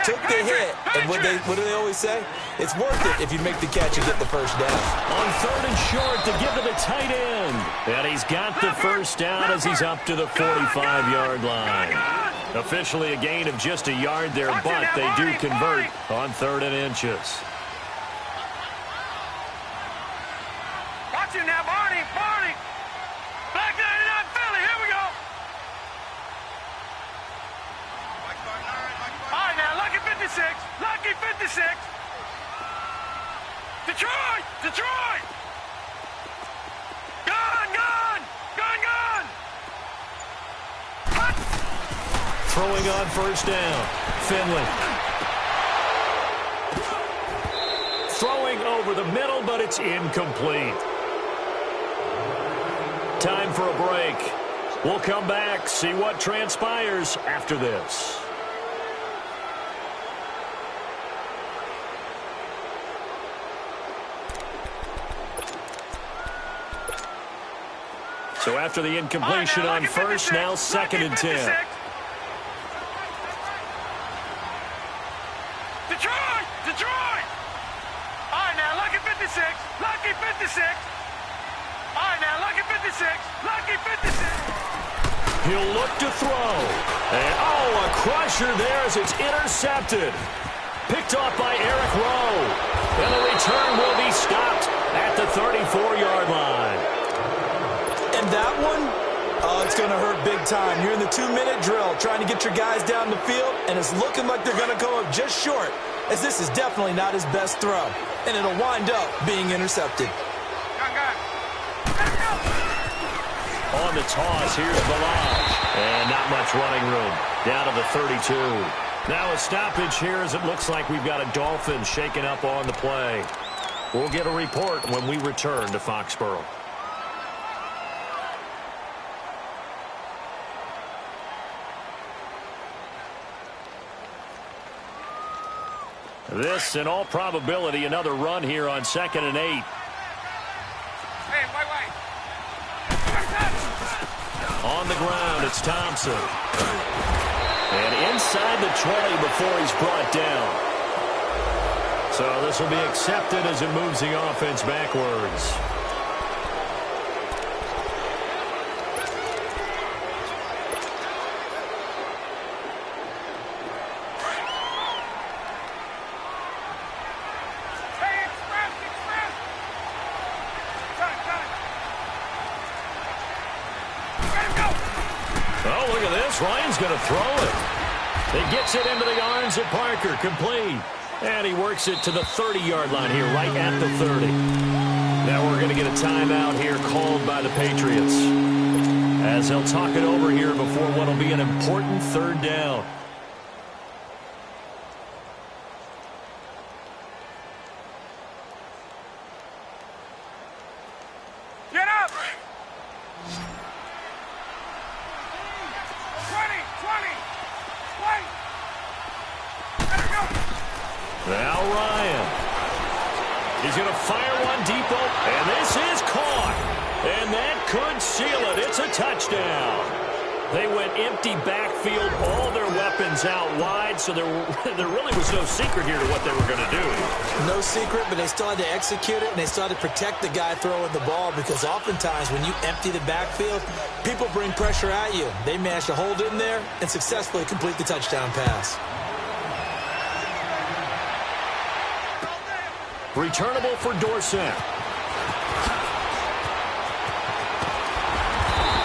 took the hit, and what do they always say? It's worth it if you make the catch and get the 1st down. On 3rd and short to give to the tight end. And he's got the 1st down as he's up to the 45-yard line. Officially a gain of just a yard there, but they do convert on 3rd and inches. Watch him now, Barney. Black 99 Philly, here we go. All right, now, lucky 56. Lucky 56. Detroit. Gun. Throwing on 1st down. Finley. Throwing over the middle, but it's incomplete. Time for a break. We'll come back, see what transpires after this. So after the incompletion on 1st, now 2nd and 10. Detroit! All right, now, lucky 56. All right, now, lucky 56. He'll look to throw. And, a crusher there as it's intercepted. Picked off by Eric Rowe. And the return will be stopped at the 34-yard line. one, oh, it's going to hurt big time. You're in the 2-minute drill trying to get your guys down the field, and it's looking like they're going to go up just short, as this is definitely not his best throw, and it'll wind up being intercepted. On the toss, here's Balaj. And not much running room. Down to the 32. Now a stoppage here as it looks like we've got a Dolphin shaken up on the play. We'll get a report when we return to Foxborough. This, in all probability, another run here on 2nd and 8. On the ground, it's Thompson. And inside the 20 before he's brought down. So this will be accepted as it moves the offense backwards. Ryan's going to throw it. He gets it into the arms of Parker, complete. And he works it to the 30-yard line here, right at the 30. Now we're going to get a timeout here called by the Patriots, as they'll talk it over here before what will be an important 3rd down. Now Ryan. He's going to fire one deep open, and this is caught. And that could seal it. It's a touchdown. They went empty backfield, all their weapons out wide, so there really was no secret here to what they were going to do. No secret, but they still had to execute it, and they still had to protect the guy throwing the ball, because oftentimes when you empty the backfield, people bring pressure at you. They managed to hold in there and successfully complete the touchdown pass. Returnable for Dorsett.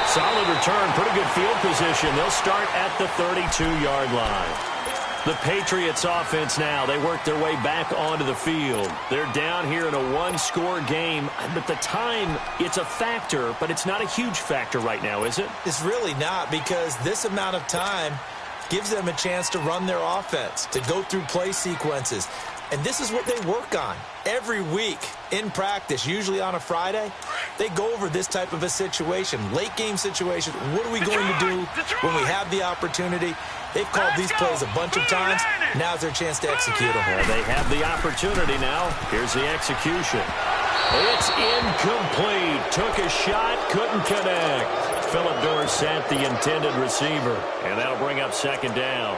Solid return, pretty good field position. They'll start at the 32-yard line. The Patriots offense now, they work their way back onto the field. They're down here in a one-score game. But the time, it's a factor, but it's not a huge factor right now, is it? It's really not, because this amount of time gives them a chance to run their offense, to go through play sequences. And this is what they work on every week in practice, usually on a Friday. They go over this type of a situation, late-game situation. What are we going to do when we have the opportunity? They've called these plays a bunch of times. Now's their chance to execute them. Well, they have the opportunity now. Here's the execution. It's incomplete. Took a shot, couldn't connect. Philip Dorsett, the intended receiver. And that'll bring up 2nd down.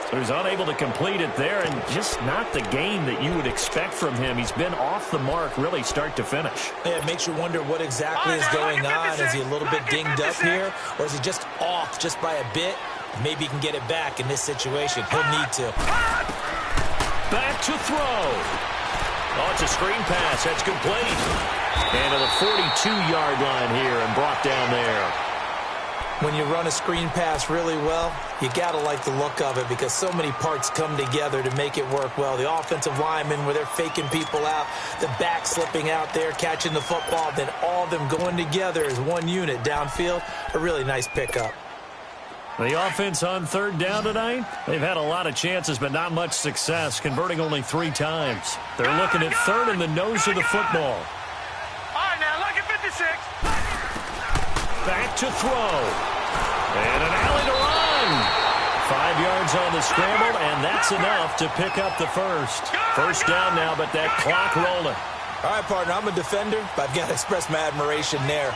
So he's unable to complete it there, and just not the game that you would expect from him. He's been off the mark really start to finish. Yeah, it makes you wonder what exactly is going on. Is he a little bit dinged up here, or is he just off just by a bit? Maybe he can get it back in this situation. He'll need to. Back to throw. Oh, it's a screen pass. That's complete. And to the 42-yard line here and brought down there. When you run a screen pass really well, you got to like the look of it, because so many parts come together to make it work well. The offensive linemen, where they're faking people out, the back slipping out there, catching the football, then all of them going together as one unit downfield. A really nice pickup. The offense on 3rd down tonight, they've had a lot of chances, but not much success, converting only 3 times. They're looking at 3rd in the nose of the football. All right, now look at 56. Back to throw. And an alley to run. 5 yards on the scramble, and that's enough to pick up the first. 1st down now, but that clock rolling. All right, partner, I'm a defender, but I've got to express my admiration there.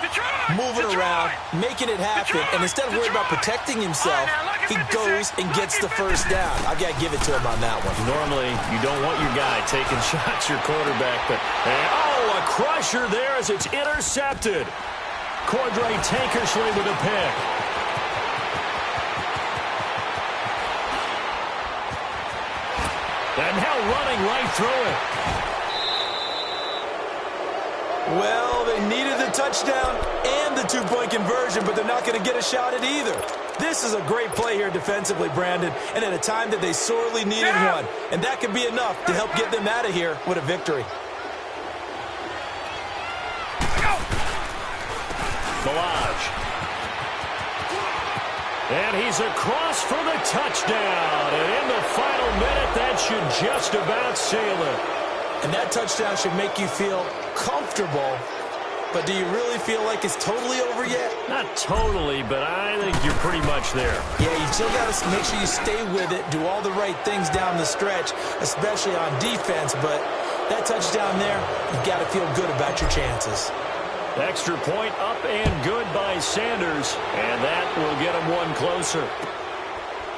Moving around, making it happen, and instead of worrying about protecting himself, he goes and gets the 1st down. I've got to give it to him on that one. Normally, you don't want your guy taking shots, your quarterback, but oh, a crusher there as it's intercepted. Cordray Tankersley with a pick. And now running right through it. Well, they needed the touchdown and the two-point conversion, but they're not going to get a shot at either. This is a great play here defensively, Brandon, and at a time that they sorely needed one. And that could be enough to help get them out of here with a victory. Balaj. And he's across for the touchdown. And in the final minute, that should just about seal it. And that touchdown should make you feel comfortable. But do you really feel like it's totally over yet? Not totally, but I think you're pretty much there. Yeah, you still got to make sure you stay with it, do all the right things down the stretch, especially on defense. But that touchdown there, you've got to feel good about your chances. Extra point up and good by Sanders, and that will get him one closer.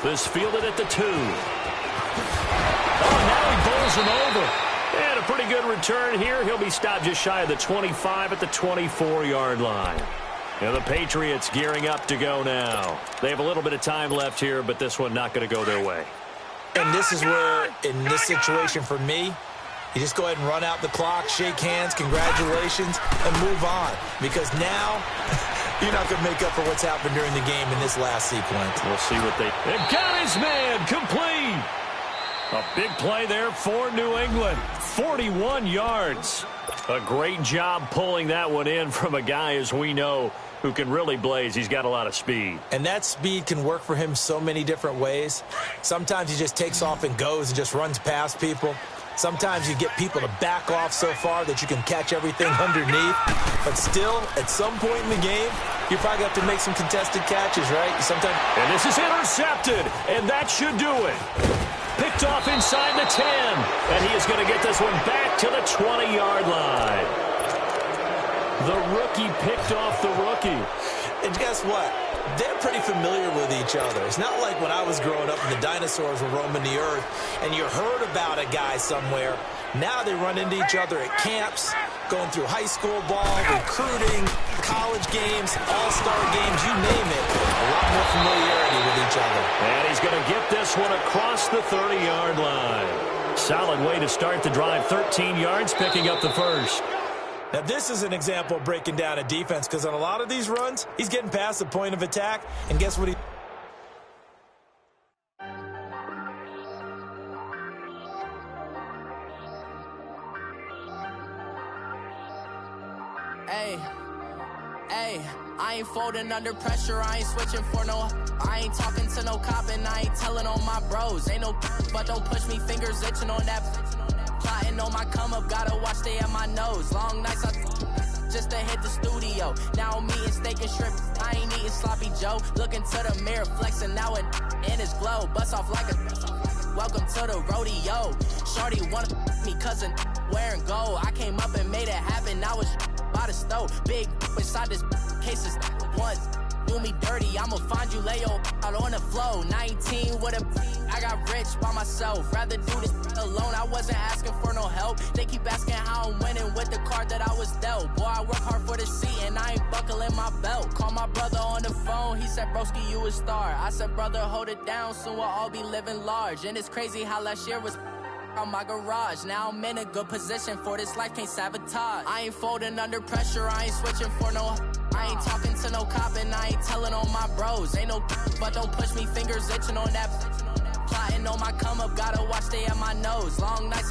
This fielded at the 2. Oh, now he bowls him over. And a pretty good return here. He'll be stopped just shy of the 25 at the 24-yard line. And the Patriots gearing up to go now. They have a little bit of time left here, but this one not going to go their way. And this is where, in this situation for me, you just go ahead and run out the clock, shake hands, congratulations, and move on. Because now, you're not going to make up for what's happened during the game in this last sequence. We'll see what they got his man complete. A big play there for New England. 41 yards. A great job pulling that one in from a guy, as we know, who can really blaze. He's got a lot of speed. And that speed can work for him so many different ways. Sometimes he just takes off and goes and just runs past people. Sometimes you get people to back off so far that you can catch everything underneath. But still, at some point in the game, you probably have to make some contested catches, right? And this is intercepted, and that should do it. Picked off inside the 10, and he is going to get this one back to the 20-yard line. The rookie picked off the rookie. And guess what? They're pretty familiar with each other. It's not like when I was growing up and the dinosaurs were roaming the earth and you heard about a guy somewhere. Now they run into each other at camps, going through high school ball, recruiting, college games, all-star games, you name it. A lot more familiarity with each other. And he's going to get this one across the 30-yard line. Solid way to start the drive. 13 yards, picking up the first. Now, this is an example of breaking down a defense, because on a lot of these runs, he's getting past the point of attack, and guess what he... Hey, I ain't folding under pressure, I ain't switching for no... I ain't talking to no cop and I ain't telling on my bros. Ain't no but don't push me, fingers itching on that... Plotting on my come up, gotta watch stay at my nose. Long nights just to hit the studio. Now I'm eating steak and shrimp, I ain't eating sloppy Joe. Looking to the mirror, flexing now it in his glow. Bust off like a... Welcome to the rodeo. Shorty wanna me cousin wearing gold. I came up and made it happen, now it's by the stove. Big inside this case is one. Do me dirty, I'ma find you lay out on the floor. 19 with a... I got rich by myself. Rather do this alone, I wasn't asking for no help. They keep asking how I'm winning with the card that I was dealt. Boy, I work hard for the seat and I ain't buckling my belt. Call my brother on the phone, he said, broski, you a star. I said, brother, hold it down, soon we'll all be living large. And it's crazy how last year was on my garage. Now I'm in a good position for this life, can't sabotage. I ain't folding under pressure, I ain't switching for no... I ain't talking to no cop and I ain't telling on my bros. Ain't no but don't push me, fingers itching on that... Plotting on my come up, gotta watch stay at my nose. Long nights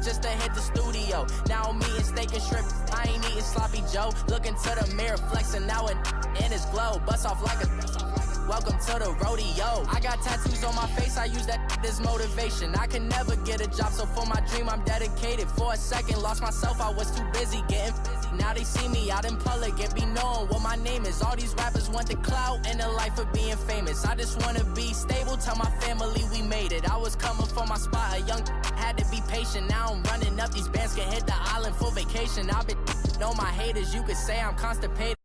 just to hit the studio. Now I'm eating steak and shrimp, I ain't eating sloppy Joe. Looking to the mirror, flexing now it in his glow. Bust off like a... Welcome to the rodeo. I got tattoos on my face, I use that as motivation. I can never get a job, so for my dream I'm dedicated. For a second, lost myself, I was too busy getting busy. Now they see me out in public and be knowing what my name is. All these rappers want the clout and the life of being famous. I just wanna be stable, tell my family we made it. I was coming for my spot, a young had to be patient. Now I'm running up, these bands can hit the island for vacation. I've been on my haters, you could say I'm constipated.